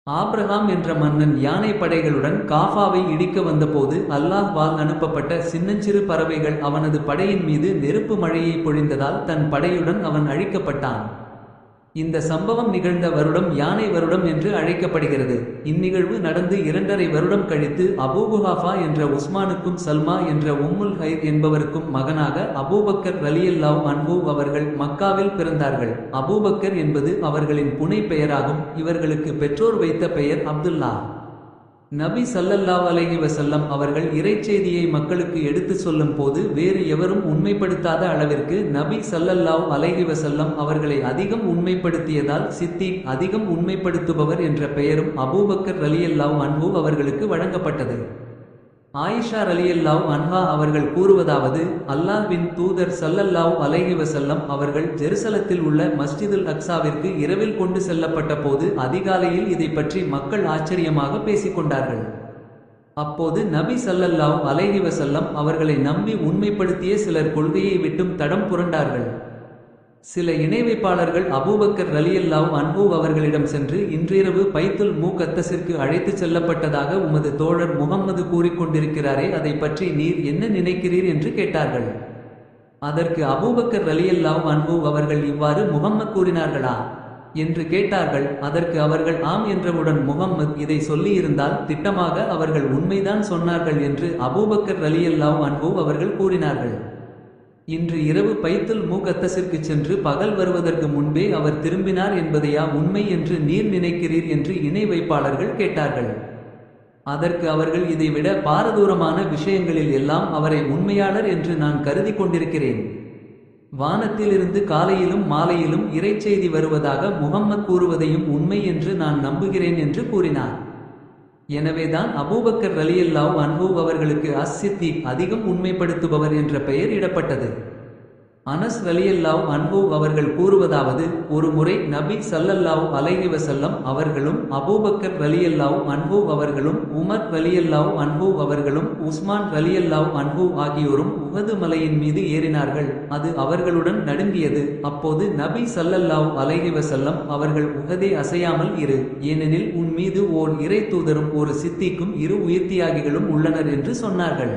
Abraham என்ற மன்னன் யானை படைகளுடன் காஃபாவை இடிக்க வந்தபோது அல்லாஹ் வால் அனுப்பப்பட்ட சின்னஞ்சிறு பறவைகள் அவனது படையின் மீது நெருப்பு மழையை பொழிந்ததால் தன் படையுடன் அவன் அழிக்கப்பட்டான். இந்த சம்பவம் நிகழ்ந்த வருடம் யானை வருடம் என்று அழைக்கப்படுகிறது. இந்நிகழ்வு நடந்து 2½ வருடம் கழித்து அபூகுஹாஃபா என்ற உஸ்மானுக்கும் சல்மா என்ற உம்முல் ஹைர் என்பவருக்கும் மகனாக அபூபக்கர் ரலியல்லாஹு அன்ஹு அவர்கள் மக்காவில் பிறந்தார்கள். அபூபக்கர் என்பது அவர்களின் புனை பெயராகும். இவர்களுக்கு பெற்றோர் வைத்த பெயர் அப்துல்லா. நபி ஸல்லல்லாஹு அலைஹி வஸல்லம் அவர்கள் இறைச்செய்தியை மக்களுக்கு எடுத்து சொல்லும் போது வேறு எவரும் உண்மைப்படுத்தாத அளவிற்கு நபி ஸல்லல்லாஹு அலைஹி வஸல்லம் அவர்களை அதிகம் உண்மைப்படுத்தியதால் சித்தீக், அதிகம் உண்மைப்படுத்துபவர் என்ற பெயரும் அபூபக்கர் ரலியல்லாஹு அன்ஹு அவர்களுக்கு வழங்கப்பட்டது. ஆயிஷா ரலியல்லாஹு அன்ஹா அவர்கள் கூறுவதாவது, அல்லாஹ்வின் தூதர் ஸல்லல்லாஹு அலைஹி வஸல்லம் அவர்கள் ஜெருசலத்தில் உள்ள மஸ்ஜிதுல் அக்ஸாவிற்கு இரவில் கொண்டு செல்லப்பட்ட போது அதிகாலையில் இதை பற்றி மக்கள் ஆச்சரியமாக பேசிக்கொண்டார்கள். அப்போது நபி ஸல்லல்லாஹு அலைஹி வஸல்லம் அவர்களை நம்பி உண்மைப்படுத்திய சிலர் கொள்கையை விட்டும் தடம் புரண்டார்கள். சில இணைவைப்பாளர்கள் அபூபக்கர் ரலியல்லாஹு அன்ஹு அவர்களிடம் சென்று, இன்றிரவு பைத்துல் முகத்தஸிற்கு அழைத்துச் செல்லப்பட்டதாக உமது தோழர் முஹம்மது கூறிக்கொண்டிருக்கிறாரே, அதை பற்றி நீர் என்ன நினைக்கிறீர் என்று கேட்டார்கள். அதற்கு அபூபக்கர் ரலியல்லாஹு அன்ஹு அவர்கள், இவ்வாறு முஹம்மது கூறினார்களா என்று கேட்டார்கள். அதற்கு அவர்கள் ஆம் என்றவுடன், முஹம்மது இதை சொல்லியிருந்தால் திட்டமாக அவர்கள் உண்மைதான் சொன்னார்கள் என்று அபூபக்கர் ரலியல்லாஹு அன்ஹு அவர்கள் கூறினார்கள். இன்று இரவு பைத்துல் முகத்தஸிற்கு சென்று பகல் வருவதற்கு முன்பே அவர் திரும்பினார் என்பதையா உண்மை என்று நீர் நினைக்கிறீர் என்று இணை வைப்பாளர்கள் கேட்டார்கள். அதற்கு அவர்கள், இதைவிட பாரதூரமான விஷயங்களில் எல்லாம் அவரை உண்மையாளர் என்று நான் கருதி கொண்டிருக்கிறேன். வானத்திலிருந்து காலையிலும் மாலையிலும் இறைச்செய்தி வருவதாக முஹம்மது கூறுவதையும் உண்மை என்று நான் நம்புகிறேன் என்று கூறினார். எனவேதான் அபூபக்கர் ரலியல்லாஹு அன்ஹு அவர்களுக்கு அஸ்-சித்தீக், அதிகம் உண்மைப்படுத்துபவர் என்ற பெயர் இடப்பட்டது. அனஸ் ரலியல்லாஹு அன்ஹு அவர்கள் கூறுவதாவது, ஒரு முறை நபி ஸல்லல்லாஹு அலைஹி வஸல்லம் அவர்களும் அபூபக்கர் ரலியல்லாஹு அன்ஹு அவர்களும் உமர் ரலியல்லாஹு அன்ஹு அவர்களும் உஸ்மான் ரலியல்லாஹு அன்ஹு ஆகியோரும் உஹது மலையின் மீது ஏறினார்கள். அது அவர்களுடன் நடுங்கியது. அப்போது நபி ஸல்லல்லாஹு அலைஹி வஸல்லம் அவர்கள், உஹதே அசையாமல் இரு, ஏனெனில் உன் மீது ஓர் இறை தூதரும் ஒரு சித்திக்கும் 2 உயிர்த்தியாகிகளும் உள்ளனர் என்று சொன்னார்கள்.